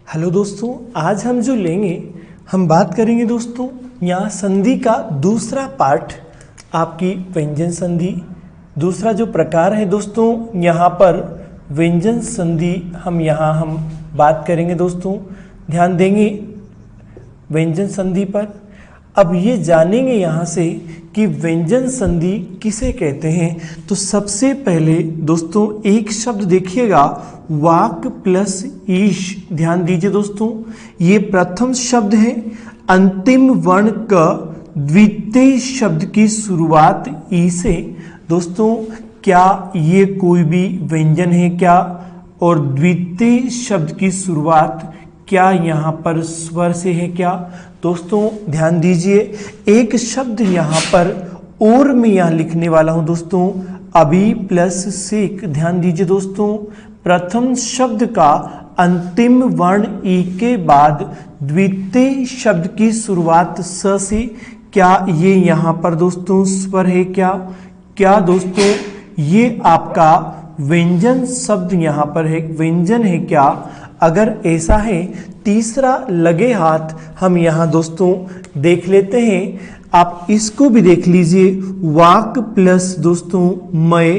Hello दोस्तों, आज हम जो लेंगे हम बात करेंगे दोस्तों यहाँ संधि का दूसरा पार्ट, आपकी व्यंजन संधि। दूसरा जो प्रकार है दोस्तों यहाँ पर व्यंजन संधि हम बात करेंगे दोस्तों। ध्यान देंगे व्यंजन संधि पर। अब ये जानेंगे यहाँ से कि व्यंजन संधि किसे कहते हैं। तो सबसे पहले दोस्तों एक शब्द देखिएगा, वाक प्लस ईश। ध्यान दीजिए दोस्तों, ये प्रथम शब्द है। अंतिम वर्ण का द्वितीय शब्द की शुरुआत ई से। दोस्तों क्या ये कोई भी व्यंजन है क्या? और द्वितीय शब्द की शुरुआत क्या यहाँ पर स्वर से है क्या? दोस्तों ध्यान दीजिए, एक शब्द यहाँ पर और मैं यहाँ लिखने वाला हूँ दोस्तों, अभी प्लस सिक। ध्यान दीजिए दोस्तों, प्रथम शब्द का अंतिम वर्ण ई के बाद द्वितीय शब्द की शुरुआत स से। क्या ये यहाँ पर दोस्तों स्वर है क्या? क्या दोस्तों ये आपका व्यंजन शब्द यहाँ पर है, व्यंजन है क्या? अगर ऐसा है, तीसरा लगे हाथ हम यहाँ दोस्तों देख लेते हैं। आप इसको भी देख लीजिए, वाक प्लस दोस्तों मय,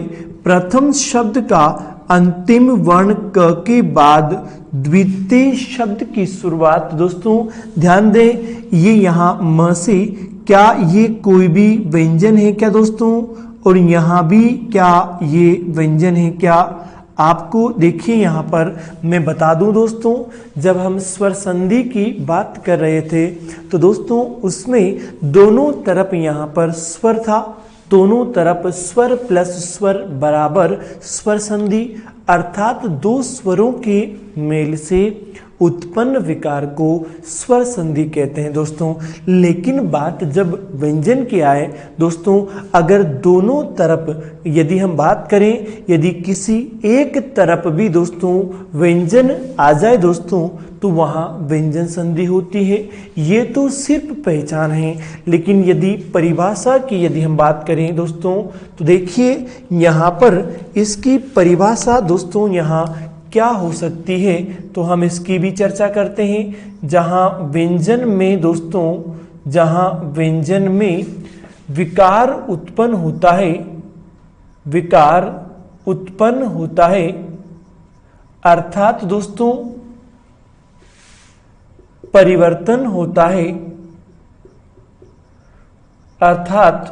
प्रथम शब्द का अंतिम वर्ण क के बाद द्वितीय शब्द की शुरुआत। दोस्तों ध्यान दें, ये यहाँ म से। क्या ये कोई भी व्यंजन है क्या दोस्तों? और यहाँ भी क्या ये व्यंजन है क्या? आपको देखिए यहाँ पर मैं बता दूं दोस्तों, जब हम स्वर संधि की बात कर रहे थे तो दोस्तों उसमें दोनों तरफ यहाँ पर स्वर था। दोनों तरफ स्वर प्लस स्वर बराबर स्वर संधि, अर्थात दो स्वरों के मेल से उत्पन्न विकार को स्वर संधि कहते हैं दोस्तों। लेकिन बात जब व्यंजन की आए दोस्तों, अगर दोनों तरफ यदि हम बात करें, यदि किसी एक तरफ भी दोस्तों व्यंजन आ जाए दोस्तों, तो वहाँ व्यंजन संधि होती है। ये तो सिर्फ पहचान है, लेकिन यदि परिभाषा की यदि हम बात करें दोस्तों, तो देखिए यहाँ पर इसकी परिभाषा दोस्तों यहाँ क्या हो सकती है, तो हम इसकी भी चर्चा करते हैं। जहाँ व्यंजन में दोस्तों, जहाँ व्यंजन में विकार उत्पन्न होता है, विकार उत्पन्न होता है, अर्थात दोस्तों परिवर्तन होता है, अर्थात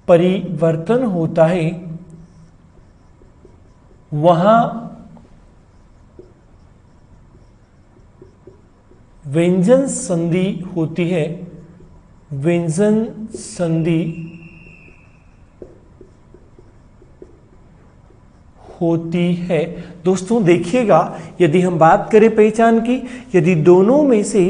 परिवर्तन होता है, वहां व्यंजन संधि होती है। व्यंजन संधि होती है दोस्तों। देखिएगा, यदि हम बात करें पहचान की, यदि दोनों में से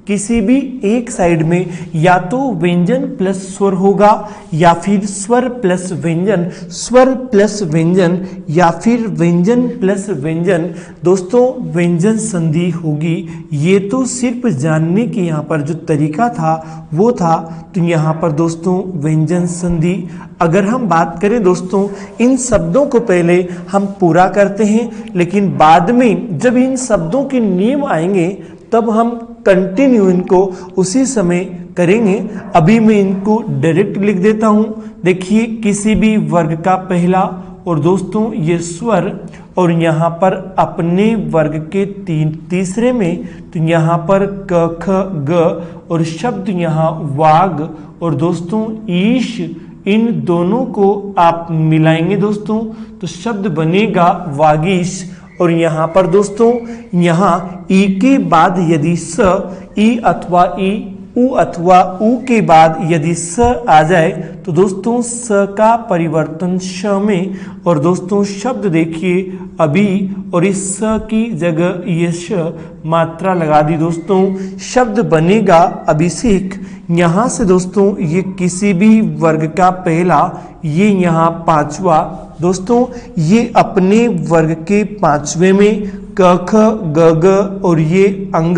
किसी भी एक साइड में या तो व्यंजन प्लस स्वर होगा, या फिर स्वर प्लस व्यंजन, स्वर प्लस व्यंजन, या फिर व्यंजन प्लस व्यंजन, दोस्तों व्यंजन संधि होगी। ये तो सिर्फ जानने की यहाँ पर जो तरीका था वो था। तो यहाँ पर दोस्तों व्यंजन संधि। अगर हम बात करें दोस्तों, इन शब्दों को पहले हम पूरा करते हैं, लेकिन बाद में जब इन शब्दों के नियम आएंगे तब हम कंटिन्यू इनको उसी समय करेंगे। अभी मैं इनको डायरेक्ट लिख देता हूं। देखिए, किसी भी वर्ग का पहला, और दोस्तों ये स्वर, और यहाँ पर अपने वर्ग के तीसरे में, तो यहाँ पर क ख ग, और शब्द यहाँ वाग, और दोस्तों ईश, इन दोनों को आप मिलाएंगे दोस्तों तो शब्द बनेगा वागीश। और यहाँ पर दोस्तों, यहाँ ई के बाद यदि स, ई अथवा ई, उ अथवा उ के बाद यदि स आ जाए तो दोस्तों स का परिवर्तन श में, और दोस्तों शब्द देखिए अभी, और इस स की जगह ये श मात्रा लगा दी दोस्तों, शब्द बनेगा अभिषेक। यहाँ से दोस्तों ये किसी भी वर्ग का पहला, ये यहाँ पांचवा, दोस्तों ये अपने वर्ग के पांचवे में क ख ग ग, और ये अंग,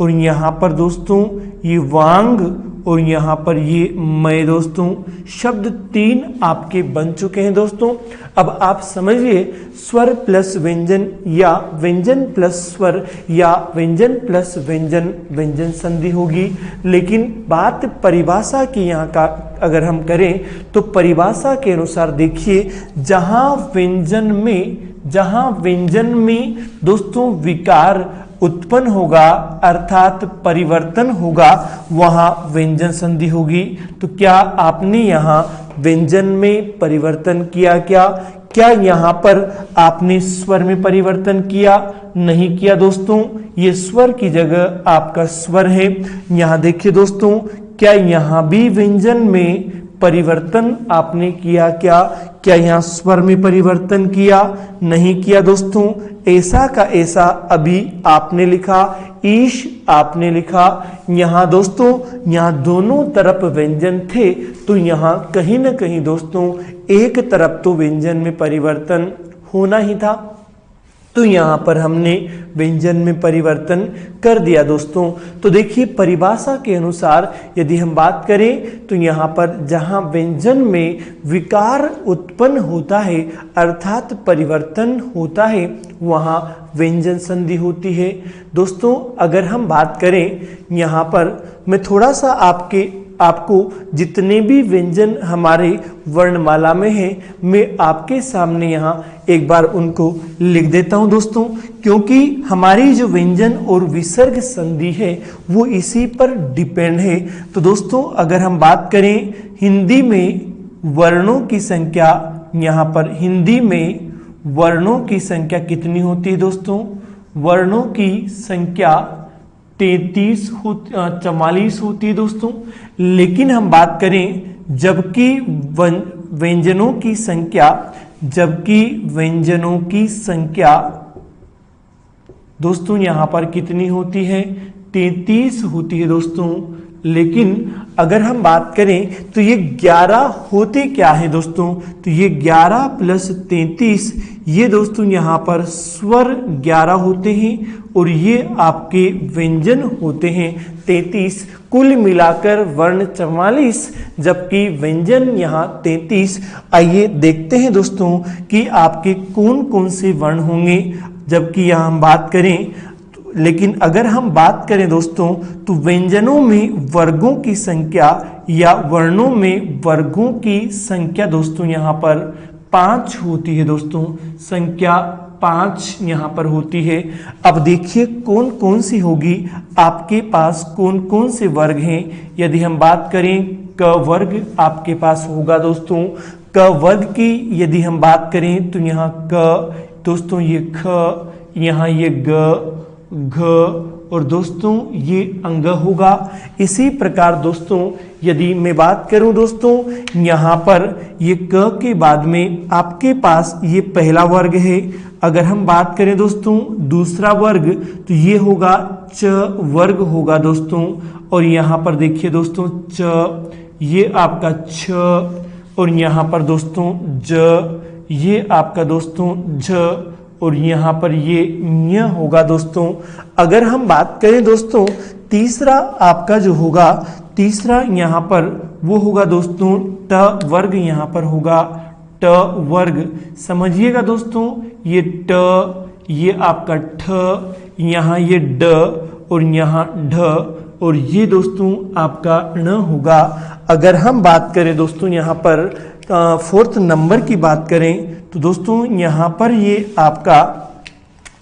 और यहाँ पर दोस्तों ये वांग, और यहाँ पर ये मैं दोस्तों। शब्द 3 आपके बन चुके हैं दोस्तों। अब आप समझिए, स्वर प्लस व्यंजन या व्यंजन प्लस स्वर या व्यंजन प्लस व्यंजन व्यंजन संधि होगी। लेकिन बात परिभाषा की यहाँ का अगर हम करें तो परिभाषा के अनुसार देखिए, जहाँ व्यंजन में दोस्तों विकार उत्पन्न होगा अर्थात परिवर्तन होगा, वहां व्यंजन संधि होगी। तो क्या आपने यहाँ व्यंजन में परिवर्तन किया? क्या यहाँ पर आपने स्वर में परिवर्तन किया? नहीं किया दोस्तों। ये स्वर की जगह आपका स्वर है। यहाँ देखिए दोस्तों, क्या यहाँ भी व्यंजन में परिवर्तन आपने किया? क्या यहाँ स्वर में परिवर्तन किया? नहीं किया दोस्तों। ऐसा का ऐसा अभी आपने लिखा, ईश आपने लिखा। यहाँ दोस्तों, यहाँ दोनों तरफ व्यंजन थे, तो यहाँ कहीं ना कहीं दोस्तों एक तरफ तो व्यंजन में परिवर्तन होना ही था, तो यहाँ पर हमने व्यंजन में परिवर्तन कर दिया दोस्तों। तो देखिए, परिभाषा के अनुसार यदि हम बात करें तो यहाँ पर जहाँ व्यंजन में विकार उत्पन्न होता है अर्थात परिवर्तन होता है, वहाँ व्यंजन संधि होती है दोस्तों। अगर हम बात करें यहाँ पर, मैं थोड़ा सा आपको जितने भी व्यंजन हमारे वर्णमाला में हैं, मैं आपके सामने यहाँ एक बार उनको लिख देता हूँ दोस्तों, क्योंकि हमारी जो व्यंजन और विसर्ग संधि है वो इसी पर डिपेंड है। तो दोस्तों, अगर हम बात करें हिंदी में वर्णों की संख्या, यहाँ पर हिंदी में वर्णों की संख्या कितनी होती है दोस्तों? वर्णों की संख्या 44 होती है दोस्तों। लेकिन हम बात करें जबकि व्यंजनों की संख्या दोस्तों यहाँ पर कितनी होती है? 33 होती है दोस्तों। लेकिन अगर हम बात करें तो ये 11 होते क्या है दोस्तों? तो ये 11 प्लस 33, ये दोस्तों यहाँ पर स्वर 11 होते हैं और ये आपके व्यंजन होते हैं 33। कुल मिलाकर वर्ण 44 जबकि व्यंजन यहाँ 33। आइए देखते हैं दोस्तों कि आपके कौन कौन से वर्ण होंगे जबकि यहाँ हम बात करें। लेकिन अगर हम बात करें दोस्तों तो व्यंजनों में वर्गों की संख्या या वर्णों में वर्गों की संख्या दोस्तों यहाँ पर 5 होती है दोस्तों। संख्या 5 यहाँ पर होती है। अब देखिए कौन कौन सी होगी, आपके पास कौन कौन से वर्ग हैं। यदि हम बात करें क वर्ग आपके पास होगा दोस्तों। क वर्ग की यदि हम बात करें तो यहाँ क दोस्तों, ये ख, यहाँ ये ग, घ और दोस्तों ये अंग होगा। इसी प्रकार दोस्तों यदि मैं बात करूं दोस्तों, यहाँ पर ये क के बाद में आपके पास ये पहला वर्ग है। अगर हम बात करें दोस्तों दूसरा वर्ग तो ये होगा च वर्ग होगा दोस्तों। और यहाँ पर देखिए दोस्तों च, ये आपका छ और यहाँ पर दोस्तों ज, ये आपका दोस्तों झ और यहाँ पर ये ञ होगा दोस्तों। अगर हम बात करें दोस्तों तीसरा आपका जो होगा, तीसरा यहाँ पर वो होगा दोस्तों ट वर्ग, यहाँ पर होगा ट वर्ग। समझिएगा दोस्तों, ये ट, ये आपका ठ, यहाँ ये ड और यहाँ ढ और ये दोस्तों आपका ण होगा। अगर हम बात करें दोस्तों यहाँ पर फोर्थ नंबर की बात करें तो दोस्तों यहाँ पर ये आपका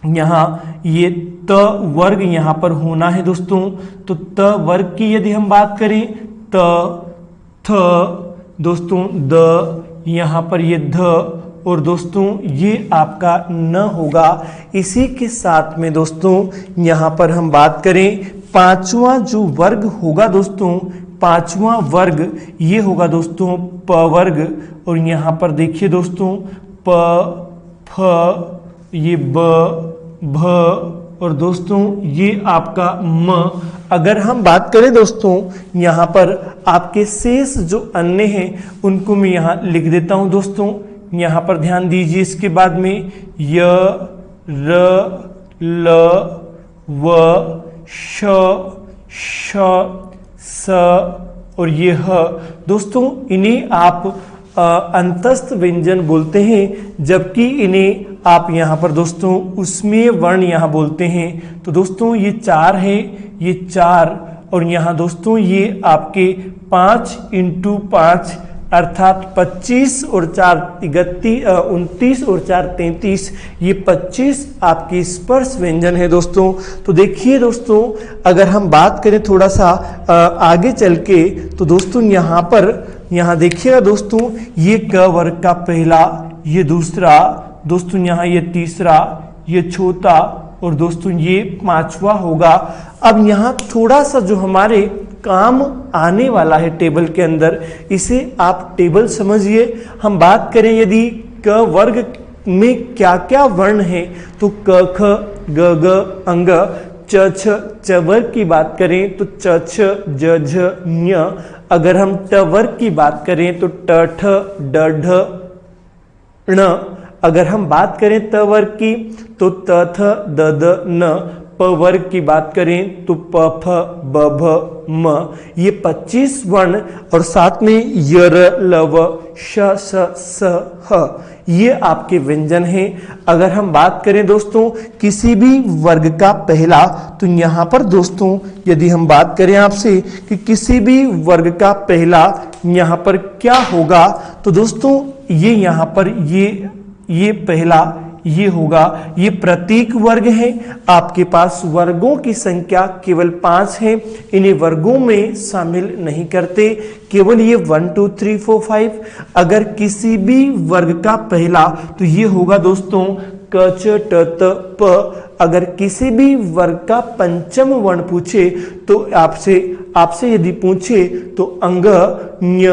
यहाँ ये त वर्ग यहाँ पर होना है दोस्तों। तो त वर्ग की यदि हम बात करें त, थ दोस्तों द, यहाँ पर ये ध और दोस्तों ये आपका न होगा। इसी के साथ में दोस्तों यहाँ पर हम बात करें पांचवा जो वर्ग होगा दोस्तों, पांचवा वर्ग ये होगा दोस्तों प वर्ग। और यहाँ पर देखिए दोस्तों प, फ, ये ब, भ और दोस्तों ये आपका म। अगर हम बात करें दोस्तों यहाँ पर आपके शेष जो अन्य हैं उनको मैं यहाँ लिख देता हूँ दोस्तों। यहाँ पर ध्यान दीजिए, इसके बाद में य, र, ल, व, श, श, स, और ये ह। दोस्तों इन्हें आप अंतस्थ व्यंजन बोलते हैं, जबकि इन्हें आप यहाँ पर दोस्तों उसमें वर्ण यहाँ बोलते हैं। तो दोस्तों ये 4 है, ये 4, और यहाँ दोस्तों ये आपके 5 × 5 अर्थात 25 और 4 29 और 4 33, ये 25 आपके स्पर्श व्यंजन है दोस्तों। तो देखिए दोस्तों, अगर हम बात करें थोड़ा सा आगे चल के, तो दोस्तों यहाँ देखिएगा दोस्तों, ये क वर्ग का पहला, ये दूसरा, दोस्तों यहाँ ये तीसरा, ये चौथा, और दोस्तों ये 5वां होगा। अब यहाँ थोड़ा सा जो हमारे काम आने वाला है टेबल के अंदर, इसे आप टेबल समझिए। हम बात करें यदि क वर्ग में क्या क्या वर्ण है, तो क ख ग घ अंग, च छ च वर्ग की बात करें तो च छ ज झ ञ। अगर हम ट वर्ग की बात करें तो ट ठ ड ढ ण। अगर हम बात करें त वर्ग की तो त थ द द न। प वर्ग की बात करें तो प फ ब भ म। ये 25 वर्ण और साथ में य र ल व श स स ह, ये आपके व्यंजन हैं। अगर हम बात करें दोस्तों किसी भी वर्ग का पहला, तो यहाँ पर दोस्तों यदि हम बात करें आपसे कि किसी भी वर्ग का पहला यहाँ पर क्या होगा, तो दोस्तों ये यहाँ पर ये पहला ये होगा। ये प्रतीक वर्ग है। आपके पास वर्गों की संख्या केवल 5 है, इन्हें वर्गों में शामिल नहीं करते, केवल ये 1 2 3 4 5। अगर किसी भी वर्ग का पहला, तो ये होगा दोस्तों क च ट त प। अगर किसी भी वर्ग का पंचम वर्ण पूछे, तो आपसे यदि पूछे तो अंग ञ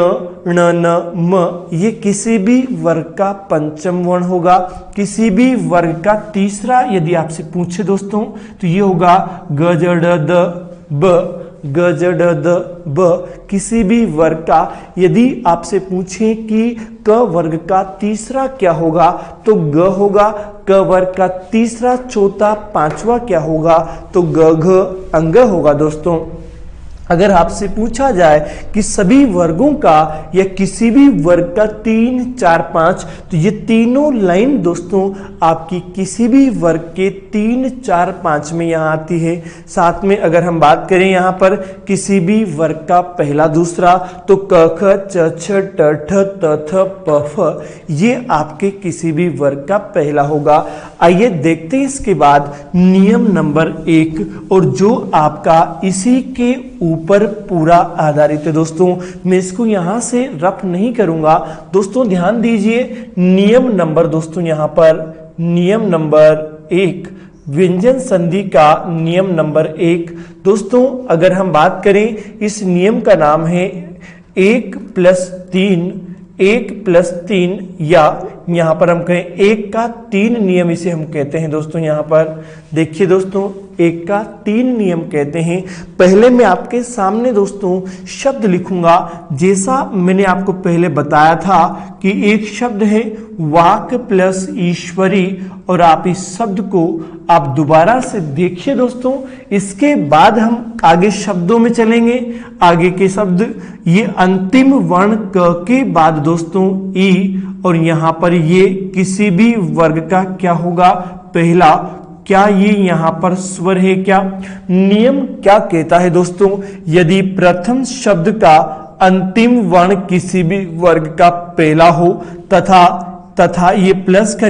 ण न म, ये किसी भी वर्ग का पंचम वर्ण होगा। किसी भी वर्ग का तीसरा यदि आपसे पूछे दोस्तों, तो ये होगा ग ज ड द ब, ग ज ड द ब। किसी भी वर्ग का यदि आपसे पूछे कि क वर्ग का तीसरा क्या होगा, तो ग होगा। क वर्ग का तीसरा, चौथा, 5वां क्या होगा, तो ग घ अंग होगा दोस्तों। अगर आपसे पूछा जाए कि सभी वर्गों का या किसी भी वर्ग का 3 4 5, तो ये तीनों लाइन दोस्तों आपकी किसी भी वर्ग के 3 4 5 में यहाँ आती है। साथ में अगर हम बात करें यहाँ पर किसी भी वर्ग का पहला दूसरा, तो क ख च छ ट ठ त थ प फ, ये आपके किसी भी वर्ग का पहला होगा। आइए देखते हैं इसके बाद नियम नंबर 1, और जो आपका इसी के ऊपर पूरा आधारित है दोस्तों। मैं इसको यहां से रफ नहीं करूंगा दोस्तों, ध्यान दीजिए। नियम नंबर दोस्तों यहाँ पर नियम नंबर 1, व्यंजन संधि का नियम नंबर 1। दोस्तों अगर हम बात करें, इस नियम का नाम है 1 + 3, या यहाँ पर हम कहें 1 का 3 नियम, इसे हम कहते हैं दोस्तों। यहाँ पर देखिए दोस्तों, 1 का 3 नियम कहते हैं। पहले मैं आपके सामने दोस्तों शब्द लिखूंगा, जैसा मैंने आपको पहले बताया था कि एक शब्द है वाक प्लस ईश्वरी, और आप इस शब्द को आप दोबारा से देखिए दोस्तों। इसके बाद हम आगे शब्दों में चलेंगे। आगे के शब्द, ये अंतिम वर्ण क के बाद दोस्तों ई, और यहाँ पर ये किसी भी वर्ग का क्या होगा, पहला। क्या ये यहाँ पर स्वर है क्या? नियम क्या कहता है दोस्तों, यदि प्रथम शब्द का अंतिम वर्ण किसी भी वर्ग का पहला हो, तथा ये प्लस का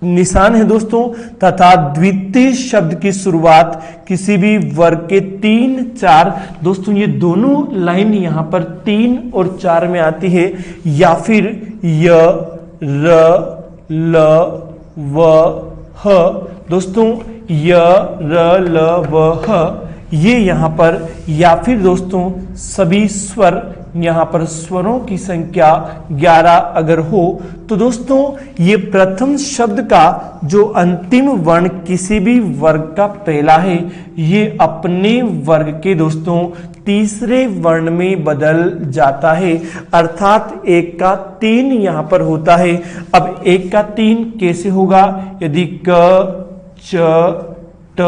निशान है दोस्तों, तथा द्वितीय शब्द की शुरुआत किसी भी वर्ग के 3 4, दोस्तों ये दोनों लाइन यहाँ पर 3 और 4 में आती है, या फिर य र ल व ह, दोस्तों य र ल व ह, ये यहाँ पर, या फिर दोस्तों सभी स्वर, यहाँ पर स्वरों की संख्या 11 अगर हो, तो दोस्तों ये प्रथम शब्द का जो अंतिम वर्ण किसी भी वर्ग का पहला है, ये अपने वर्ग के दोस्तों तीसरे वर्ण में बदल जाता है, अर्थात 1 का 3 यहाँ पर होता है। अब 1 का 3 कैसे होगा, यदि क च ट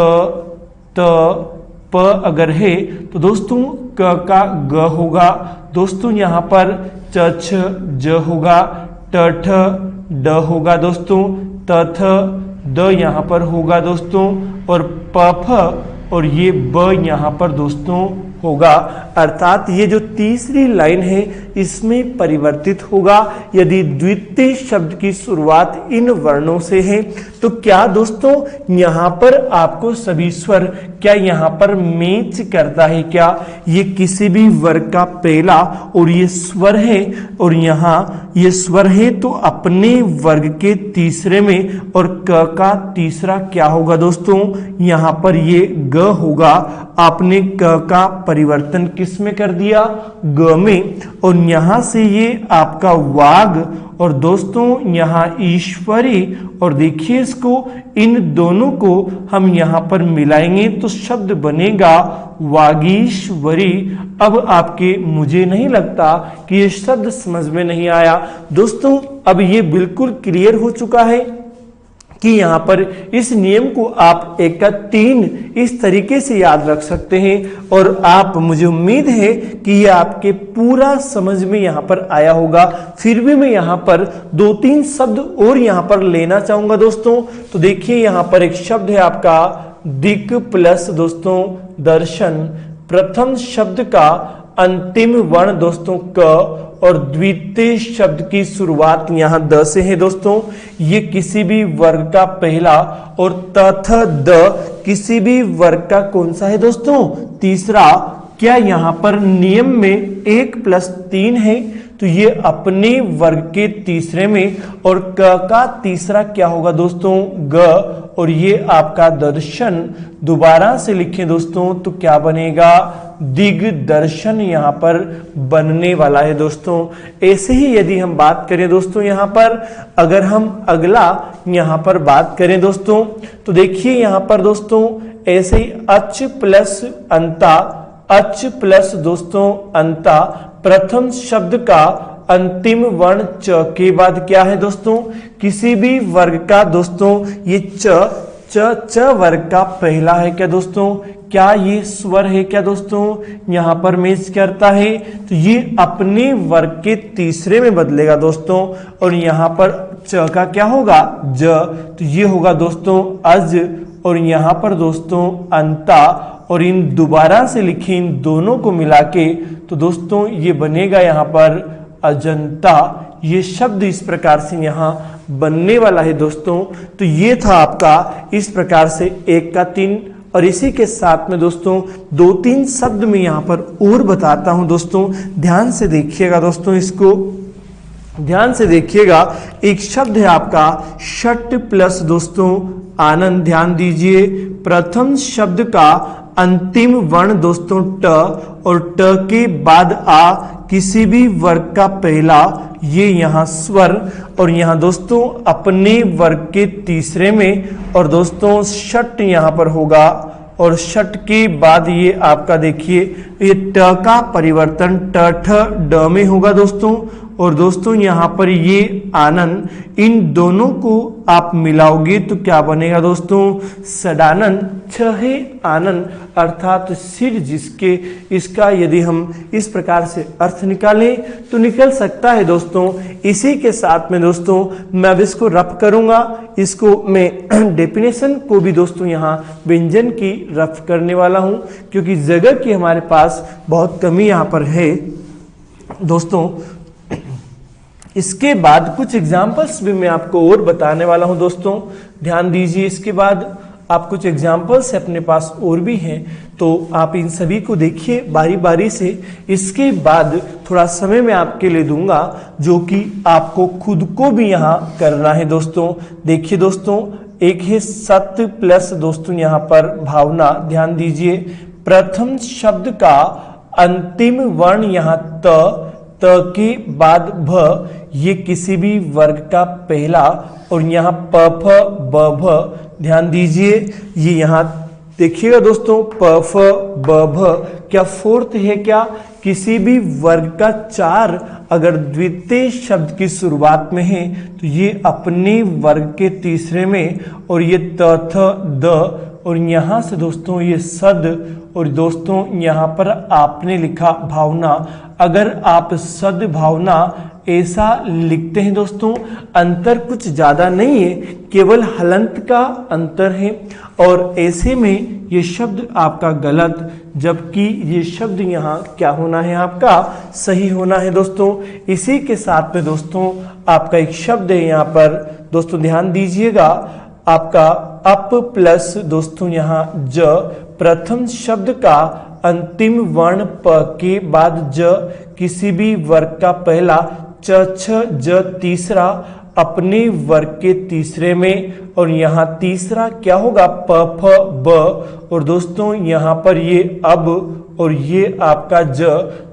त प अगर है तो दोस्तों क का ग होगा, दोस्तों यहाँ पर च छ ज होगा, ट ठ ड होगा दोस्तों, त थ द यहाँ पर होगा दोस्तों, और प फ और ये ब यहाँ पर दोस्तों होगा। अर्थात ये जो तीसरी लाइन है इसमें परिवर्तित होगा यदि द्वितीय शब्द की शुरुआत इन वर्णों से है। तो क्या दोस्तों यहाँ पर आपको सभी स्वर क्या यहाँ पर मैच करता है क्या? ये किसी भी वर्ग का पहला और ये स्वर है और यहाँ ये स्वर है तो अपने वर्ग के तीसरे में, और क का तीसरा क्या होगा दोस्तों? यहाँ पर ये ग होगा। आपने क का परिवर्तन किस में कर दिया? ग में। और यहाँ से ये आपका वाग और दोस्तों यहाँ ईश्वरी, और देखिए इसको इन दोनों को हम यहाँ पर मिलाएंगे तो शब्द बनेगा वागीश्वरी। अब आपके मुझे नहीं लगता कि ये शब्द समझ में नहीं आया दोस्तों। अब ये बिल्कुल क्लियर हो चुका है कि यहाँ पर इस नियम को आप 1 का 3 इस तरीके से याद रख सकते हैं, और आप मुझे उम्मीद है कि ये आपके पूरा समझ में यहाँ पर आया होगा। फिर भी मैं यहाँ पर 2-3 शब्द और यहाँ पर लेना चाहूंगा दोस्तों। तो देखिए यहाँ पर एक शब्द है आपका दिक् प्लस दोस्तों दर्शन। प्रथम शब्द का अंतिम वर्ण दोस्तों क और द्वितीय शब्द की शुरुआत यहाँ द से है दोस्तों। ये किसी भी वर्ग का पहला, और तथा द किसी भी वर्ग का कौन सा है दोस्तों? तीसरा। क्या यहाँ पर नियम में 1 + 3 है तो ये अपने वर्ग के तीसरे में, और क का तीसरा क्या होगा दोस्तों? ग, और ये आपका दर्शन दोबारा से लिखें दोस्तों तो क्या बनेगा? दिग्दर्शन यहाँ पर बनने वाला है दोस्तों। ऐसे ही यदि हम बात करें दोस्तों यहाँ पर, अगर हम अगला यहाँ पर बात करें दोस्तों तो देखिए यहाँ पर दोस्तों ऐसे ही अच प्लस अंता, अच प्लस दोस्तों अंता, प्रथम शब्द का अंतिम वर्ण च के बाद क्या है दोस्तों? किसी भी वर्ग का दोस्तों ये च वर्ग का पहला है क्या दोस्तों? क्या ये स्वर है क्या दोस्तों? यहाँ पर मैच करता है तो ये अपने वर्ग के तीसरे में बदलेगा दोस्तों, और यहाँ पर च का क्या होगा? ज, तो ये होगा दोस्तों अज, और यहाँ पर दोस्तों अंता, और इन दोबारा से लिखे इन दोनों को मिला के तो दोस्तों ये बनेगा यहाँ पर अजंता। ये शब्द इस प्रकार से यहाँ बनने वाला है दोस्तों। तो ये था आपका इस प्रकार से 1 का 3, और इसी के साथ में दोस्तों 2-3 शब्द में यहाँ पर और बताता हूँ दोस्तों। ध्यान से देखिएगा दोस्तों, इसको ध्यान से देखिएगा। एक शब्द है आपका षट प्लस दोस्तों आनंद। ध्यान दीजिए, प्रथम शब्द का अंतिम वर्ण दोस्तों ट, और ट के बाद आ किसी भी वर्ग का पहला, ये यहाँ स्वर, और यहाँ दोस्तों अपने वर्ग के तीसरे में, और दोस्तों षट यहाँ पर होगा, और षट के बाद ये आपका देखिए ये ट का परिवर्तन ट ठ ड में होगा दोस्तों, और दोस्तों यहाँ पर ये आनंद, इन दोनों को आप मिलाओगे तो क्या बनेगा दोस्तों? सडानंद। छहे आनंद अर्थात सिर जिसके, इसका यदि हम इस प्रकार से अर्थ निकालें तो निकल सकता है दोस्तों। इसी के साथ में दोस्तों मैं अब इसको रफ करूंगा, इसको मैं डेफिनेशन को भी दोस्तों यहाँ व्यंजन की रफ करने वाला हूं, क्योंकि जगह की हमारे पास बहुत कमी यहाँ पर है दोस्तों। इसके बाद कुछ एग्जाम्पल्स भी मैं आपको और बताने वाला हूं दोस्तों, ध्यान दीजिए। इसके बाद आप कुछ एग्जाम्पल्स अपने पास और भी हैं तो आप इन सभी को देखिए बारी बारी से। इसके बाद थोड़ा समय मैं आपके लिए दूंगा जो कि आपको खुद को भी यहाँ करना है दोस्तों। देखिए दोस्तों, एक है सत्य प्लस दोस्तों यहाँ पर भावना। ध्यान दीजिए, प्रथम शब्द का अंतिम वर्ण यहाँ त के बाद भ, ये किसी भी वर्ग का पहला, और यहाँ प फ ब भ। ध्यान दीजिए, ये यहाँ देखिएगा दोस्तों प फ ब भ क्या फोर्थ है क्या? किसी भी वर्ग का 4 अगर द्वितीय शब्द की शुरुआत में है तो ये अपने वर्ग के तीसरे में, और ये त थ द, और यहाँ से दोस्तों ये सद, और दोस्तों यहाँ पर आपने लिखा भावना। अगर आप सद्भावना ऐसा लिखते हैं दोस्तों, अंतर कुछ ज़्यादा नहीं है, केवल हलंत का अंतर है, और ऐसे में ये शब्द आपका गलत, जबकि ये शब्द यहाँ क्या होना है, आपका सही होना है दोस्तों। इसी के साथ में दोस्तों आपका एक शब्द है यहाँ पर, दोस्तों ध्यान दीजिएगा, आपका अप प्लस दोस्तों यहाँ ज, प्रथम शब्द का अंतिम वर्ण प के बाद ज, किसी भी वर्ग का पहला, च छ ज तीसरा अपने वर्ग के तीसरे में, और यहाँ तीसरा क्या होगा, प फ ब, और दोस्तों यहाँ पर ये अब, और ये आपका ज।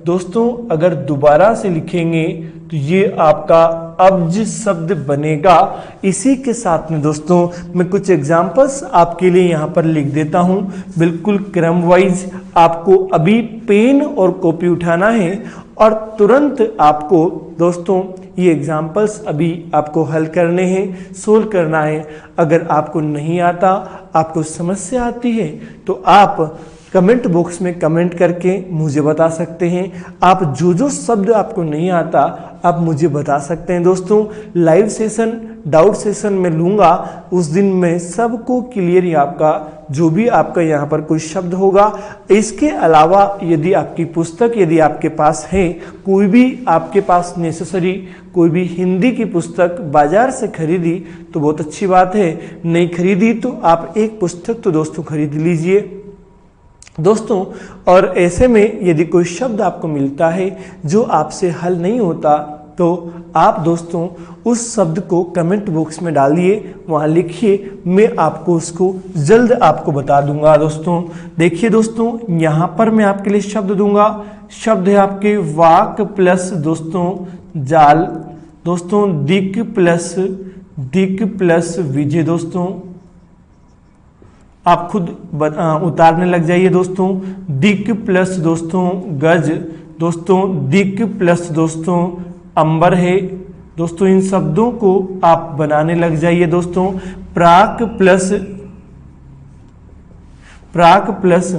दोस्तों अगर दोबारा से लिखेंगे तो ये आपका अब्ज शब्द बनेगा। इसी के साथ में दोस्तों मैं कुछ एग्जाम्पल्स आपके लिए यहाँ पर लिख देता हूँ, बिल्कुल क्रम वाइज। आपको अभी पेन और कॉपी उठाना है और तुरंत आपको दोस्तों ये एग्जाम्पल्स अभी आपको हल करने हैं, सोल्व करना है। अगर आपको नहीं आता, आपको समस्या आती है, तो आप कमेंट बॉक्स में कमेंट करके मुझे बता सकते हैं। आप जो जो शब्द आपको नहीं आता आप मुझे बता सकते हैं दोस्तों। लाइव सेशन, डाउट सेशन में लूँगा, उस दिन मैं सबको क्लियर ही आपका जो भी आपका यहाँ पर कोई शब्द होगा। इसके अलावा यदि आपकी पुस्तक यदि आपके पास है, कोई भी आपके पास नेसेसरी कोई भी हिंदी की पुस्तक बाजार से खरीदी तो बहुत अच्छी बात है, नहीं खरीदी तो आप एक पुस्तक तो दोस्तों खरीद लीजिए दोस्तों। और ऐसे में यदि कोई शब्द आपको मिलता है जो आपसे हल नहीं होता, तो आप दोस्तों उस शब्द को कमेंट बॉक्स में डालिए, वहाँ लिखिए, मैं आपको उसको जल्द आपको बता दूंगा दोस्तों। देखिए दोस्तों यहाँ पर मैं आपके लिए शब्द दूंगा, शब्द है आपके वाक प्लस दोस्तों जाल, दोस्तों दिक प्लस विजय। दोस्तों आप खुद उतारने लग जाइए दोस्तों। दिक प्लस दोस्तों गज, दोस्तों दिक प्लस दोस्तों अंबर है दोस्तों। इन शब्दों को आप बनाने लग जाइए दोस्तों। प्राक प्लस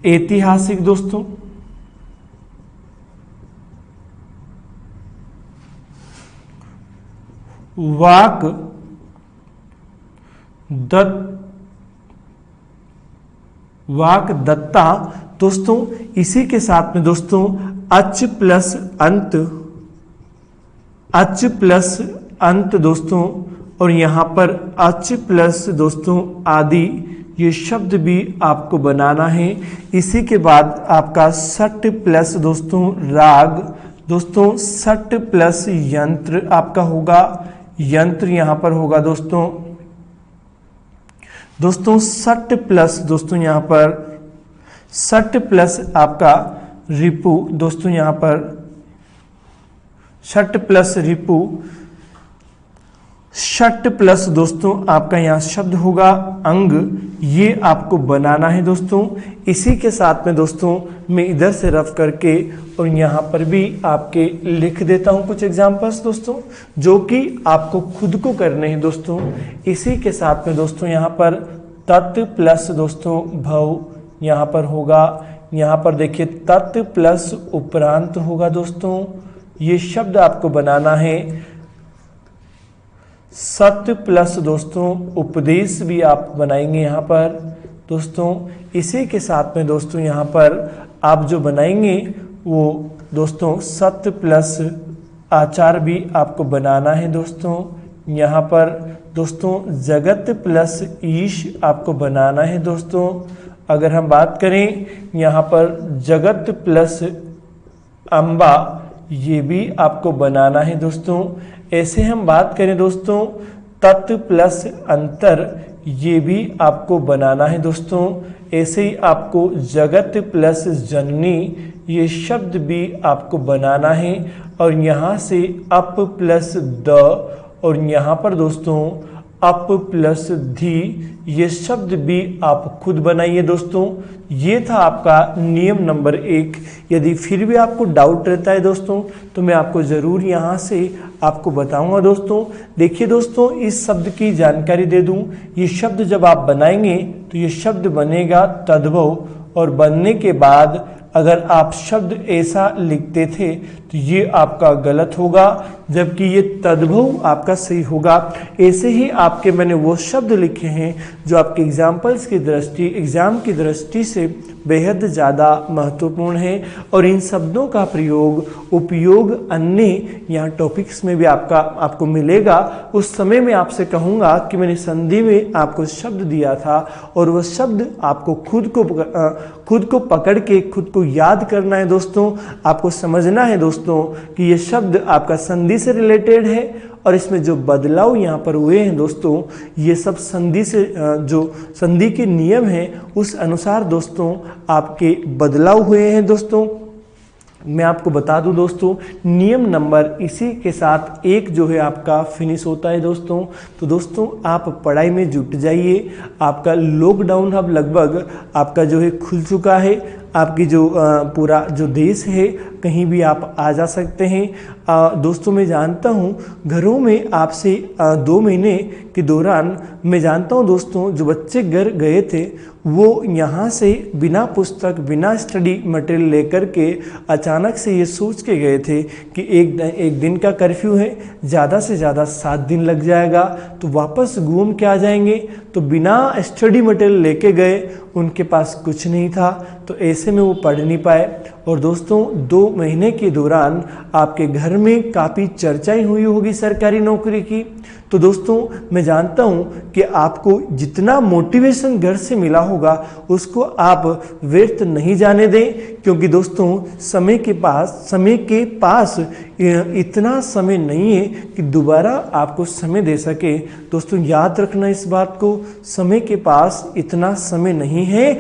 ऐतिहासिक दोस्तों, वाक दत्ता दोस्तों। इसी के साथ में दोस्तों अच प्लस अंत दोस्तों, और यहाँ पर अच प्लस दोस्तों आदि, ये शब्द भी आपको बनाना है। इसी के बाद आपका सट प्लस दोस्तों राग, दोस्तों सट प्लस यंत्र आपका होगा, यंत्र यहाँ पर होगा दोस्तों। दोस्तों सट प्लस दोस्तों यहाँ पर सट प्लस आपका रिपु, दोस्तों यहाँ पर शट प्लस रिपु, शट प्लस दोस्तों आपका यहाँ शब्द होगा अंग, ये आपको बनाना है दोस्तों। इसी के साथ में दोस्तों मैं इधर से रफ करके और यहाँ पर भी आपके लिख देता हूँ कुछ एग्जाम्पल्स दोस्तों, जो कि आपको खुद को करने हैं दोस्तों। इसी के साथ में दोस्तों यहाँ पर तत् प्लस दोस्तों भव यहाँ पर होगा, यहाँ पर देखिए तत् प्लस उपरांत होगा दोस्तों, ये शब्द आपको बनाना है। सत्य प्लस दोस्तों उपदेश भी आप बनाएंगे यहाँ पर दोस्तों। इसी के साथ में दोस्तों यहाँ पर आप जो बनाएंगे वो दोस्तों सत्य प्लस आचार भी आपको बनाना है दोस्तों। यहाँ पर दोस्तों जगत प्लस ईश आपको बनाना है दोस्तों। अगर हम बात करें यहाँ पर जगत प्लस अम्बा, ये भी आपको बनाना है दोस्तों। ऐसे हम बात करें दोस्तों तत् प्लस अंतर, ये भी आपको बनाना है दोस्तों। ऐसे ही आपको जगत प्लस जननी, ये शब्द भी आपको बनाना है। और यहाँ से अप प्लस द, और यहाँ पर दोस्तों अप प्लस धी, ये शब्द भी आप खुद बनाइए दोस्तों। ये था आपका नियम नंबर 1। यदि फिर भी आपको डाउट रहता है दोस्तों तो मैं आपको ज़रूर यहाँ से आपको बताऊंगा दोस्तों। देखिए दोस्तों, इस शब्द की जानकारी दे दूं, ये शब्द जब आप बनाएंगे तो ये शब्द बनेगा तद्भव, और बनने के बाद अगर आप शब्द ऐसा लिखते थे तो ये आपका गलत होगा, जबकि ये तद्भव आपका सही होगा। ऐसे ही आपके मैंने वो शब्द लिखे हैं जो आपके एग्जाम्पल्स की दृष्टि, एग्जाम की दृष्टि से बेहद ज़्यादा महत्वपूर्ण है, और इन शब्दों का उपयोग अन्य यहाँ टॉपिक्स में भी आपको मिलेगा। उस समय मैं आपसे कहूँगा कि मैंने संधि में आपको शब्द दिया था और वह शब्द आपको खुद को पकड़ के खुद को याद करना है दोस्तों। आपको समझना है दोस्तों कि ये शब्द आपका संधि से रिलेटेड है, और इसमें जो बदलाव यहाँ पर हुए हैं दोस्तों, ये सब संधि से जो संधि के नियम हैं उस अनुसार दोस्तों आपके बदलाव हुए हैं दोस्तों। मैं आपको बता दूं दोस्तों, नियम नंबर इसी के साथ 1 जो है आपका फिनिश होता है दोस्तों। तो दोस्तों आप पढ़ाई में जुट जाइए। आपका लॉकडाउन अब लगभग आपका जो है खुल चुका है। आपकी जो पूरा जो देश है कहीं भी आप आ जा सकते हैं। दोस्तों मैं जानता हूँ घरों में आपसे 2 महीने के दौरान मैं जानता हूँ दोस्तों, जो बच्चे घर गए थे वो यहाँ से बिना पुस्तक, बिना स्टडी मटेरियल लेकर के अचानक से ये सोच के गए थे कि एक दिन का कर्फ्यू है, ज़्यादा से ज़्यादा 7 दिन लग जाएगा तो वापस घूम के आ जाएंगे। तो बिना स्टडी मटेरियल लेके गए, उनके पास कुछ नहीं था, तो ऐसे में वो पढ़ नहीं पाए। और दोस्तों 2 महीने के दौरान आपके घर में काफ़ी चर्चाएं हुई होगी सरकारी नौकरी की। तो दोस्तों मैं जानता हूँ कि आपको जितना मोटिवेशन घर से मिला होगा उसको आप व्यर्थ नहीं जाने दें, क्योंकि दोस्तों समय के पास इतना समय नहीं है कि दोबारा आपको समय दे सके। दोस्तों याद रखना इस बात को, समय के पास इतना समय नहीं है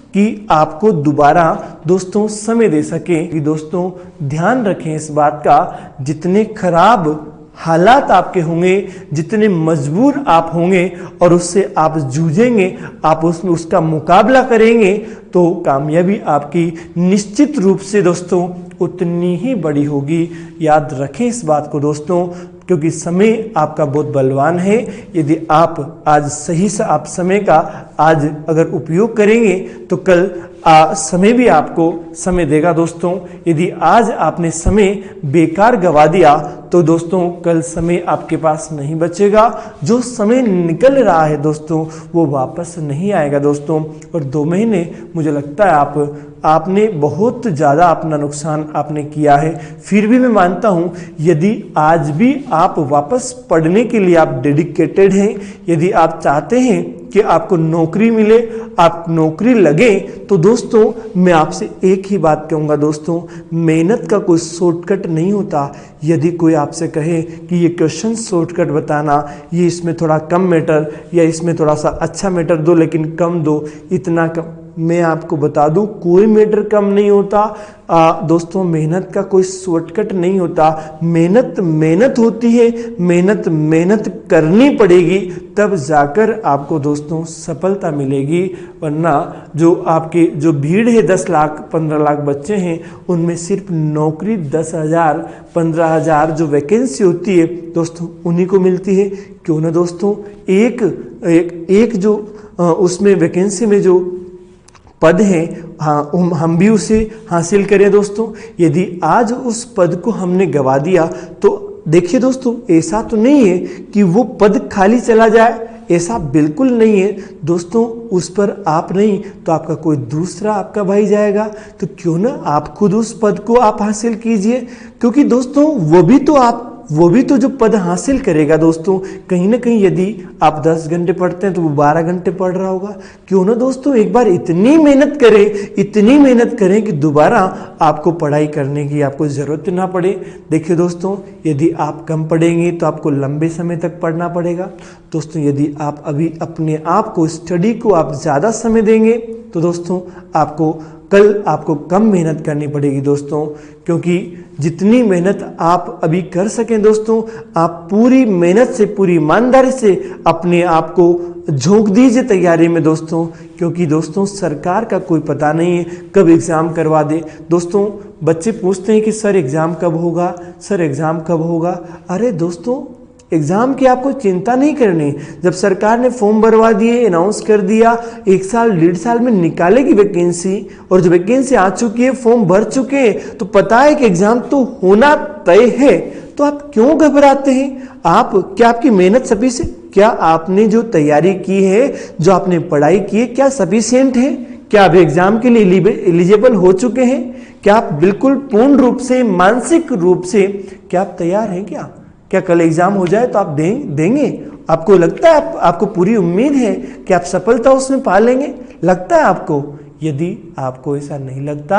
कि आपको दोबारा दोस्तों समय दे सके। कि दोस्तों ध्यान रखें इस बात का, जितने खराब हालात आपके होंगे, जितने मजबूर आप होंगे और उससे आप जूझेंगे, आप उसका मुकाबला करेंगे, तो कामयाबी आपकी निश्चित रूप से दोस्तों उतनी ही बड़ी होगी। याद रखें इस बात को दोस्तों, क्योंकि समय आपका बहुत बलवान है। यदि आप आज सही से आप समय का आज अगर उपयोग करेंगे तो कल समय भी आपको समय देगा दोस्तों। यदि आज आपने समय बेकार गवा दिया तो दोस्तों कल समय आपके पास नहीं बचेगा। जो समय निकल रहा है दोस्तों वो वापस नहीं आएगा दोस्तों। और 2 महीने मुझे लगता है आपने बहुत ज़्यादा अपना नुकसान आपने किया है। फिर भी मैं मानता हूँ यदि आज भी आप वापस पढ़ने के लिए आप डेडिकेटेड हैं, यदि आप चाहते हैं कि आपको नौकरी मिले, आप नौकरी लगे, तो दोस्तों मैं आपसे एक ही बात कहूँगा दोस्तों, मेहनत का कोई शॉर्टकट नहीं होता। यदि कोई आपसे कहे कि ये क्वेश्चन शॉर्टकट बताना, ये इसमें थोड़ा कम मैटर या इसमें थोड़ा सा अच्छा मैटर दो लेकिन कम दो, इतना कम, मैं आपको बता दूं कोई मैटर कम नहीं होता। दोस्तों मेहनत का कोई शॉर्टकट नहीं होता। मेहनत होती है, मेहनत करनी पड़ेगी, तब जाकर आपको दोस्तों सफलता मिलेगी। वरना जो आपके जो भीड़ है 10 लाख 15 लाख बच्चे हैं, उनमें सिर्फ नौकरी 10,000 15,000 जो वैकेंसी होती है दोस्तों उन्हीं को मिलती है। क्यों ना दोस्तों एक जो उसमें वैकेंसी में जो पद है, हाँ हम भी उसे हासिल करें दोस्तों। यदि आज उस पद को हमने गवा दिया तो देखिए दोस्तों, ऐसा तो नहीं है कि वो पद खाली चला जाए, ऐसा बिल्कुल नहीं है दोस्तों। उस पर आप नहीं तो आपका कोई दूसरा आपका भाई जाएगा। तो क्यों ना आप खुद उस पद को आप हासिल कीजिए, क्योंकि दोस्तों वो भी तो जो पद हासिल करेगा दोस्तों, कहीं ना कहीं यदि आप 10 घंटे पढ़ते हैं तो वो 12 घंटे पढ़ रहा होगा। क्यों ना दोस्तों एक बार इतनी मेहनत करें कि दोबारा आपको पढ़ाई करने की आपको ज़रूरत ना पड़े। देखिए दोस्तों, यदि आप कम पढ़ेंगे तो आपको लंबे समय तक पढ़ना पड़ेगा दोस्तों। यदि आप अभी अपने आप को स्टडी को आप ज़्यादा समय देंगे तो दोस्तों आपको कल आपको कम मेहनत करनी पड़ेगी दोस्तों, क्योंकि जितनी मेहनत आप अभी कर सकें दोस्तों, आप पूरी मेहनत से, पूरी ईमानदारी से अपने आप को झोंक दीजिए तैयारी में दोस्तों, क्योंकि दोस्तों सरकार का कोई पता नहीं है कब एग्ज़ाम करवा दे। दोस्तों बच्चे पूछते हैं कि सर एग्ज़ाम कब होगा, सर एग्ज़ाम कब होगा। अरे दोस्तों एग्ज़ाम की आपको चिंता नहीं करनी। जब सरकार ने फॉर्म भरवा दिए, अनाउंस कर दिया, 1 साल 1.5 साल में निकालेगी वैकेंसी, और जो वैकेंसी आ चुकी है, फॉर्म भर चुके हैं, तो पता है कि एग्ज़ाम तो होना तय है, तो आप क्यों घबराते हैं? क्या आपकी मेहनत सफिशिएंट, क्या आपने जो तैयारी की है, जो आपने पढ़ाई की है, क्या सफिशिएंट है? क्या आप एग्जाम के लिए एलिजिबल हो चुके हैं? क्या आप बिल्कुल पूर्ण रूप से, मानसिक रूप से क्या आप तैयार हैं? क्या कल एग्जाम हो जाए तो आप देंगे? आपको लगता है, आपको पूरी उम्मीद है कि आप सफलता उसमें पा लेंगे? लगता है आपको? यदि आपको ऐसा नहीं लगता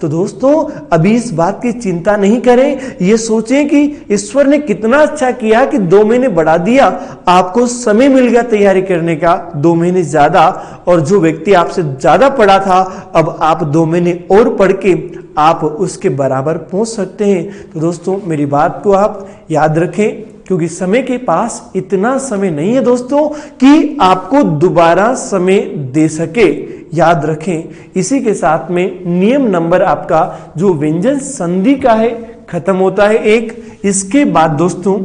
तो दोस्तों अभी इस बात की चिंता नहीं करें। ये सोचें कि ईश्वर ने कितना अच्छा किया कि 2 महीने बढ़ा दिया, आपको समय मिल गया तैयारी करने का 2 महीने ज्यादा, और जो व्यक्ति आपसे ज्यादा पढ़ा था, अब आप 2 महीने और पढ़ के आप उसके बराबर पहुंच सकते हैं। तो दोस्तों मेरी बात को आप याद रखें, क्योंकि समय के पास इतना समय नहीं है दोस्तों कि आपको दोबारा समय दे सके। याद रखें। इसी के साथ में नियम नंबर आपका जो व्यंजन संधि का है खत्म होता है 1। इसके बाद दोस्तों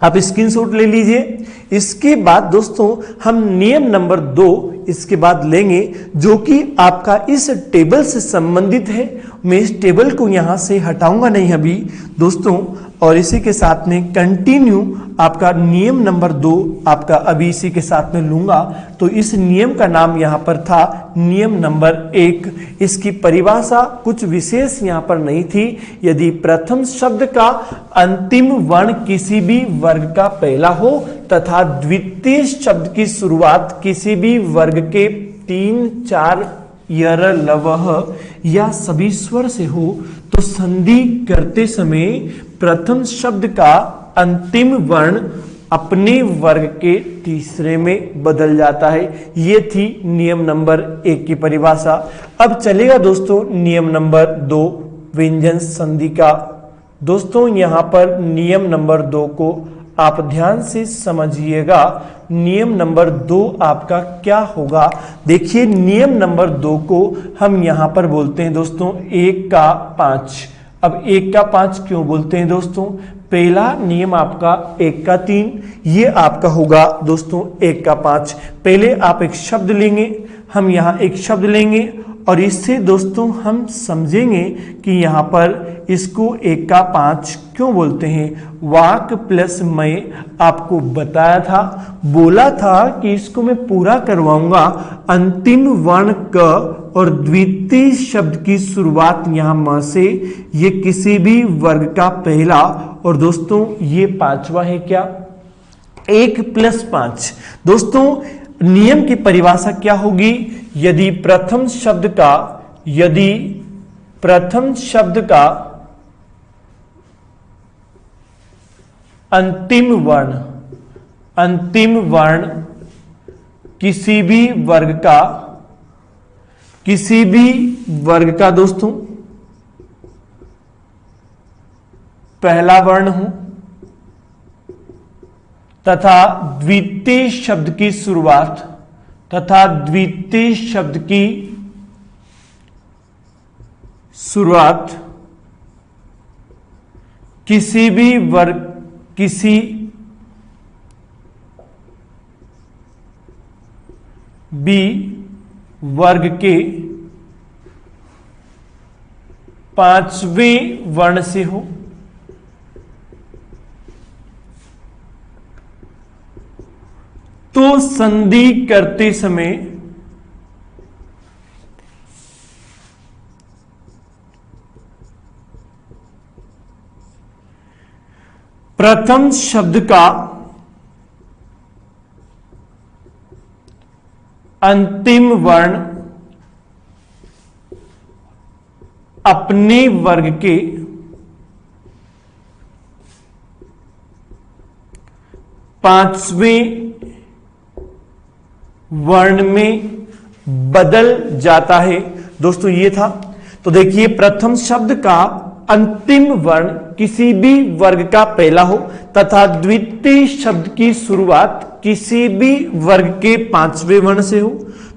आप स्क्रीनशॉट ले लीजिए। इसके बाद दोस्तों हम नियम नंबर 2 इसके बाद लेंगे, जो कि आपका इस टेबल से संबंधित है। मैं इस टेबल को यहां से हटाऊंगा नहीं अभी दोस्तों, और इसी के साथ में कंटिन्यू आपका नियम नंबर 2 आपका अभी इसी के साथ में लूंगा। तो इस नियम का नाम यहां पर था नियम नंबर 1। इसकी परिभाषा कुछ विशेष यहां पर नहीं थी। यदि प्रथम शब्द का अंतिम वर्ण किसी भी वर्ग का पहला हो तथा द्वितीय शब्द की शुरुआत किसी भी वर्ग के 3, 4 यर लवह या सभी स्वर से हो, तो संधि करते समय प्रथम शब्द का अंतिम वर्ण अपने वर्ग के तीसरे में बदल जाता है। ये थी नियम नंबर 1 की परिभाषा। अब चलेगा दोस्तों नियम नंबर 2 व्यंजन संधि का। दोस्तों यहां पर नियम नंबर 2 को आप ध्यान से समझिएगा। नियम नंबर 2 आपका क्या होगा? देखिए नियम नंबर 2 को हम यहां पर बोलते हैं दोस्तों 1 का 5। अब 1 का 5 क्यों बोलते हैं दोस्तों? पहला नियम आपका 1 का 3, ये आपका होगा दोस्तों 1 का 5। पहले आप एक शब्द लेंगे, हम यहां एक शब्द लेंगे और इससे दोस्तों हम समझेंगे कि यहां पर इसको 1 का 5 क्यों बोलते हैं। वाक प्लस मैं आपको बताया था, बोला था कि इसको मैं पूरा करवाऊंगा। अंतिम वर्ण क और द्वितीय शब्द की शुरुआत यहां म से, ये किसी भी वर्ग का पहला, और दोस्तों ये 5वां है क्या? 1 + 5। दोस्तों नियम की परिभाषा क्या होगी? यदि प्रथम शब्द का अंतिम वर्ण किसी भी वर्ग का दोस्तों पहला वर्ण हो तथा द्वितीय शब्द की शुरुआत किसी भी वर्ग के 5वें वर्ण से हो, तो संधि करते समय प्रथम शब्द का अंतिम वर्ण अपने वर्ग के 5वें वर्ण में बदल जाता है। दोस्तों ये था। तो देखिए प्रथम शब्द का अंतिम वर्ण किसी भी वर्ग का पहला हो तथा द्वितीय शब्द की शुरुआत किसी भी वर्ग के पांचवें वर्ण से हो,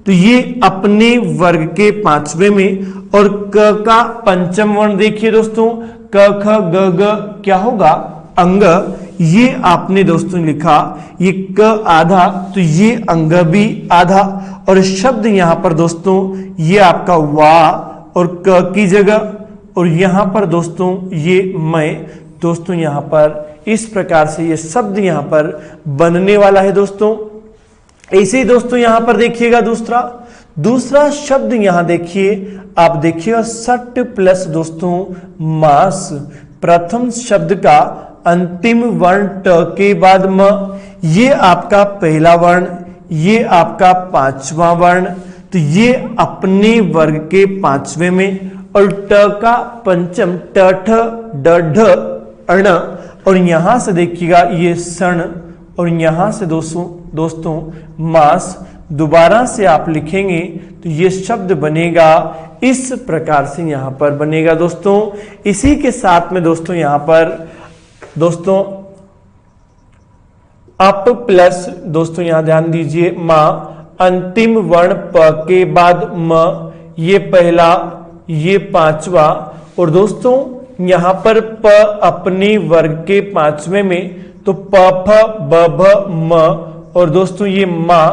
तो ये अपने वर्ग के पांचवें में। और क का पंचम वर्ण देखिए दोस्तों, क ख ग ग क्या होगा, अंग। ये आपने दोस्तों लिखा, ये क आधा, तो ये अंग भी आधा। और शब्द यहां पर दोस्तों ये आपका वा और क की जगह, और यहां पर दोस्तों ये मैं। दोस्तों यहां पर इस प्रकार से ये शब्द यहां पर बनने वाला है दोस्तों। ऐसे ही दोस्तों यहां पर देखिएगा दूसरा शब्द यहां देखिए, आप देखिएगा सट प्लस दोस्तों मास। प्रथम शब्द का अंतिम वर्ण ट के बाद म, ये आपका पहला वर्ण, ये आपका पांचवा वर्ण, तो ये अपने वर्ग के पांचवें में। और ट का पंचम ट ठ ड ढ अण, और यहां से देखिएगा ये सण, और यहां से दोस्तों मास। दोबारा से आप लिखेंगे तो ये शब्द बनेगा इस प्रकार से, यहां पर बनेगा दोस्तों। इसी के साथ में दोस्तों यहां पर दोस्तों अप प्लस दोस्तों यहां ध्यान दीजिए मां, अंतिम वर्ण प के बाद म, ये पहला, ये पांचवा। और दोस्तों यहां पर प अपने वर्ग के पांचवें में, तो प फ ब भ म, और दोस्तों ये मां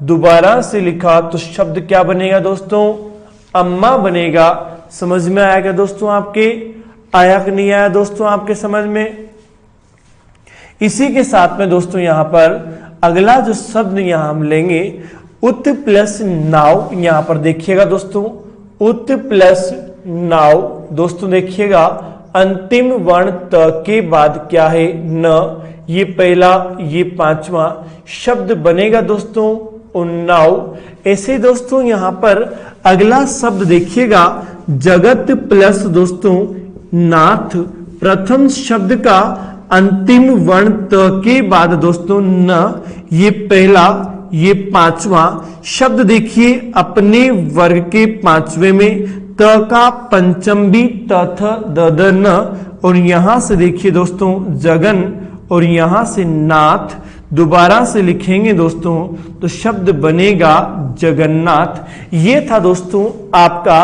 दोबारा से लिखा तो शब्द क्या बनेगा दोस्तों, अम्मा बनेगा। समझ में आएगा दोस्तों आपके, आया कि नहीं आया दोस्तों आपके समझ में। इसी के साथ में दोस्तों यहां पर अगला जो शब्द यहां हम लेंगे उत प्लस नाव। यहां पर देखिएगा दोस्तों उत प्लस नाव, दोस्तों देखिएगा अंतिम वर्ण त के बाद क्या है, न। ये पहला, ये पांचवा, शब्द बनेगा दोस्तों उन्नाव। ऐसे दोस्तों यहां पर अगला शब्द देखिएगा जगत प्लस दोस्तों नाथ। प्रथम शब्द का अंतिम वर्ण त के बाद दोस्तों न, ये पहला, ये पांचवा, शब्द देखिए अपने वर्ग के पांचवें में। त का पंचम भी त थ द द न, और यहां से देखिए दोस्तों जगन, और यहां से नाथ। दोबारा से लिखेंगे दोस्तों तो शब्द बनेगा जगन्नाथ। ये था दोस्तों आपका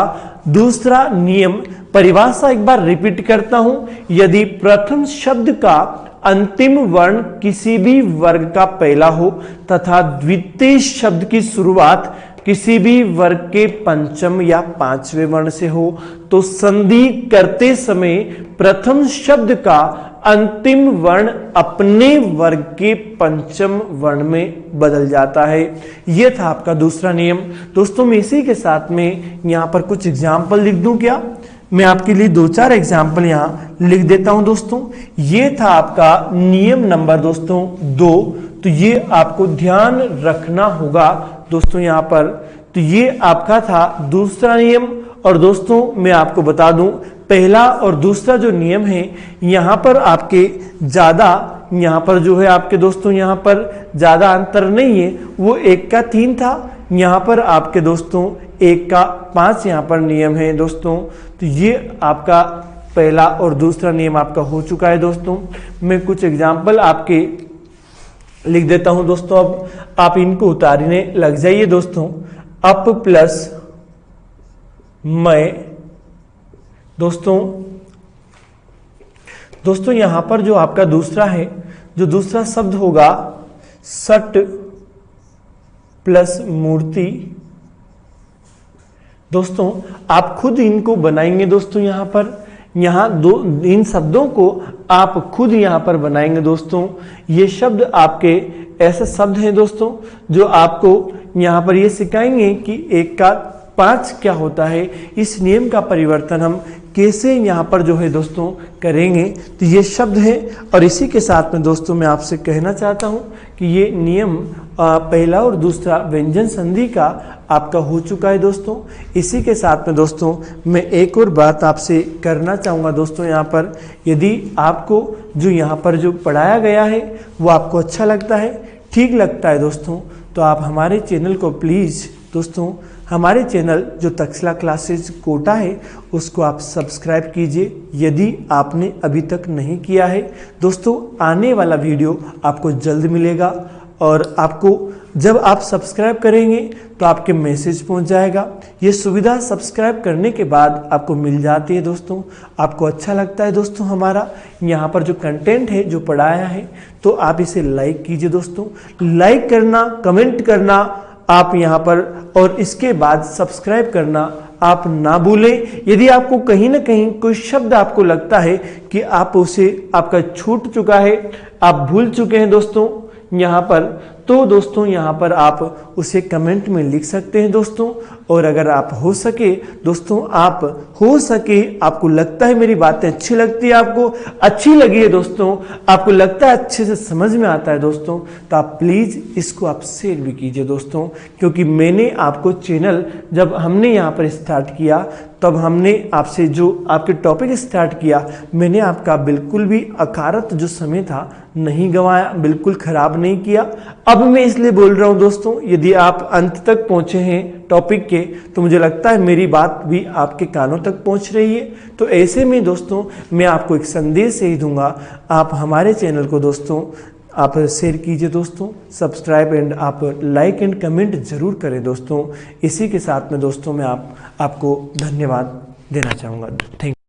दूसरा नियम। परिभाषा एक बार रिपीट करता हूं, यदि प्रथम शब्द का अंतिम वर्ण किसी भी वर्ग का पहला हो तथा द्वितीय शब्द की शुरुआत किसी भी वर्ग के पंचम या पांचवें वर्ण से हो, तो संधि करते समय प्रथम शब्द का अंतिम वर्ण अपने वर्ग के पंचम वर्ण में बदल जाता है। यह था आपका दूसरा नियम। दोस्तों मैं इसी के साथ में यहां पर कुछ एग्जाम्पल लिख दूं क्या? मैं आपके लिए 2-4 एग्जाम्पल यहां लिख देता हूं दोस्तों। ये था आपका नियम नंबर दोस्तों 2, तो ये आपको ध्यान रखना होगा दोस्तों यहां पर। तो ये आपका था दूसरा नियम। और दोस्तों मैं आपको बता दूं पहला और दूसरा जो नियम है यहां पर आपके ज्यादा, यहां पर जो है आपके दोस्तों यहां पर ज्यादा अंतर नहीं है। वो 1 का 3 था, यहां पर आपके दोस्तों 1 का 5 यहां पर नियम है दोस्तों। तो ये आपका पहला और दूसरा नियम आपका हो चुका है दोस्तों। मैं कुछ एग्जाम्पल आपके लिख देता हूं दोस्तों, अब आप इनको उतारने लग जाइए दोस्तों। अप प्लस मैं, दोस्तों यहां पर जो आपका दूसरा है, जो दूसरा शब्द होगा सट प्लस मूर्ति। दोस्तों आप खुद इनको बनाएंगे दोस्तों, यहां पर यहां इन शब्दों को आप खुद यहां पर बनाएंगे दोस्तों। ये शब्द आपके ऐसे शब्द हैं दोस्तों जो आपको यहां पर ये सिखाएंगे कि 1 का 5 क्या होता है, इस नियम का परिवर्तन हम कैसे यहां पर जो है दोस्तों करेंगे। तो ये शब्द है। और इसी के साथ में दोस्तों मैं आपसे कहना चाहता हूं कि ये नियम पहला और दूसरा व्यंजन संधि का आपका हो चुका है दोस्तों। इसी के साथ में दोस्तों मैं एक और बात आपसे करना चाहूँगा दोस्तों, यहाँ पर यदि आपको जो यहाँ पर जो पढ़ाया गया है वो आपको अच्छा लगता है, ठीक लगता है दोस्तों, तो आप हमारे चैनल को प्लीज़ दोस्तों हमारे चैनल जो तक्षशिला क्लासेज कोटा है उसको आप सब्सक्राइब कीजिए यदि आपने अभी तक नहीं किया है। दोस्तों आने वाला वीडियो आपको जल्द मिलेगा और आपको जब आप सब्सक्राइब करेंगे तो आपके मैसेज पहुंच जाएगा। ये सुविधा सब्सक्राइब करने के बाद आपको मिल जाती है। दोस्तों आपको अच्छा लगता है दोस्तों हमारा यहाँ पर जो कंटेंट है जो पढ़ाया है तो आप इसे लाइक कीजिए। दोस्तों लाइक करना, कमेंट करना आप यहाँ पर, और इसके बाद सब्सक्राइब करना आप ना भूलें। यदि आपको कहीं ना कहीं कोई शब्द आपको लगता है कि आप उसे आपका छूट चुका है, आप भूल चुके हैं दोस्तों यहाँ पर, तो दोस्तों यहाँ पर आप उसे कमेंट में लिख सकते हैं दोस्तों। और अगर आप हो सके दोस्तों, आपको लगता है मेरी बातें अच्छी लगती है, आपको अच्छी लगी है दोस्तों, आपको लगता है अच्छे से समझ में आता है दोस्तों, तो आप प्लीज़ इसको आप शेयर भी कीजिए दोस्तों। क्योंकि मैंने आपको चैनल जब हमने यहाँ पर स्टार्ट किया तब हमने आपसे जो आपके टॉपिक स्टार्ट किया, मैंने आपका बिल्कुल भी अकारत जो समय था नहीं गंवाया, बिल्कुल खराब नहीं किया। अब मैं इसलिए बोल रहा हूं दोस्तों, यदि आप अंत तक पहुंचे हैं टॉपिक के तो मुझे लगता है मेरी बात भी आपके कानों तक पहुंच रही है। तो ऐसे में दोस्तों मैं आपको एक संदेश यही दूंगा, आप हमारे चैनल को दोस्तों आप शेयर कीजिए दोस्तों, सब्सक्राइब एंड आप लाइक एंड कमेंट जरूर करें दोस्तों। इसी के साथ में दोस्तों मैं आपको धन्यवाद देना चाहूँगा। Thank you.